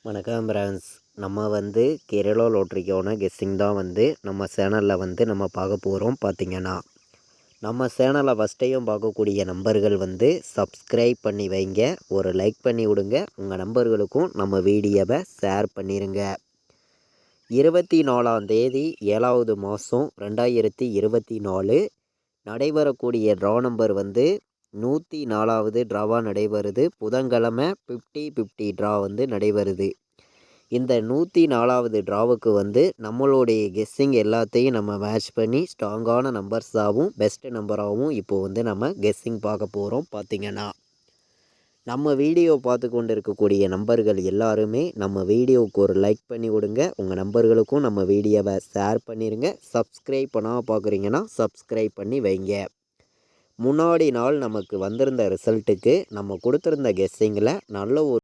வணக்கம் ஃப்ரெண்ட்ஸ். நம்ம கேரளா லாட்ரிக்கான கெஸ்ஸிங் தான் நம்ம சேனலில் நம்ம பார்க்க போகிறோம். பார்த்திங்கன்னா நம்ம சேனலை ஃபஸ்ட் டைம் பார்க்கக்கூடிய நம்பர்கள் சப்ஸ்கிரைப் பண்ணி வைங்க, ஒரு லைக் பண்ணி விடுங்க, உங்கள் நம்பர்களுக்கும் நம்ம வீடியோவை ஷேர் பண்ணிடுங்க. 24ஆம் தேதி 7வது மாதம் 2024 நடைபெறக்கூடிய ட்ரா நம்பர் 104வது ட்ராவாக நடைபெறுது. புதன்கிழமை 50-50 ட்ரா நடைபெறுது. இந்த 104வது ட்ராவுக்கு நம்மளுடைய கெஸ்ஸிங் எல்லாத்தையும் நம்ம மேட்ச் பண்ணி ஸ்ட்ராங்கான நம்பர்ஸாகவும் பெஸ்ட் நம்பராகவும் இப்போது நம்ம கெஸ்ஸிங் பார்க்க போகிறோம். பார்த்திங்கன்னா நம்ம வீடியோ பார்த்து கொண்டு இருக்கக்கூடிய நம்பர்கள் எல்லாருமே நம்ம வீடியோவுக்கு ஒரு லைக் பண்ணி விடுங்க, உங்கள் நம்பர்களுக்கும் நம்ம வீடியோவை ஷேர் பண்ணிடுங்க. சப்ஸ்கிரைப் பண்ணால் பார்க்குறீங்கன்னா சப்ஸ்கிரைப் பண்ணி வைங்க. முன்னாடி நாள் நமக்கு வந்திருந்த ரிசல்ட்டுக்கு நம்ம கொடுத்துருந்த கெஸ்ஸிங்கில் நல்ல ஒரு